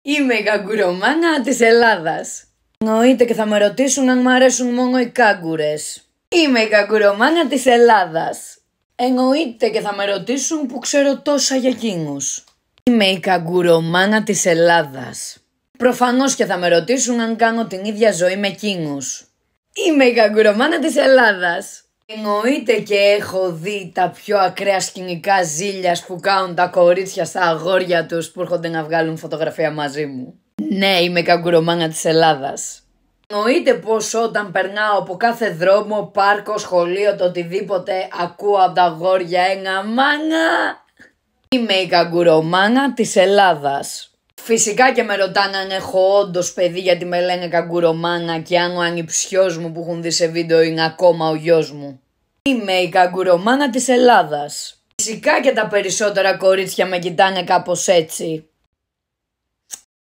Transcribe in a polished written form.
Είμαι η καγκουρομάνα της Ελλάδας. Εννοείται και θα με ρωτήσουν αν μου αρέσουν μόνο οι κάγκουρες. Είμαι η καγκουρομάνα της Ελλάδας. Εννοείται και θα με ρωτήσουν που ξέρω τόσα για εκείνους. Είμαι η καγκουρομάνα της Ελλάδας. Προφανώς και θα με ρωτήσουν αν κάνω την ίδια ζωή με εκείνους. Είμαι η καγκουρομάνα της Ελλάδας. Εννοείται και έχω δει τα πιο ακραία σκηνικά ζήλιας που κάνουν τα κορίτσια στα αγόρια τους που έρχονται να βγάλουν φωτογραφία μαζί μου. Ναι, είμαι η καγκουρομάνα της Ελλάδας. Εννοείται πως όταν περνάω από κάθε δρόμο, πάρκο, σχολείο, το οτιδήποτε, ακούω από τα αγόρια ένα μάνα. Είμαι η καγκουρομάνα της Ελλάδας. Φυσικά και με ρωτάνε αν έχω όντως παιδί, γιατί με λένε καγκουρομάνα, και αν ο ανιψιός μου που έχουν δει σε βίντεο είναι ακόμα ο γιος μου. Είμαι η καγκουρομάνα της Ελλάδας. Φυσικά και τα περισσότερα κορίτσια με κοιτάνε κάπως έτσι.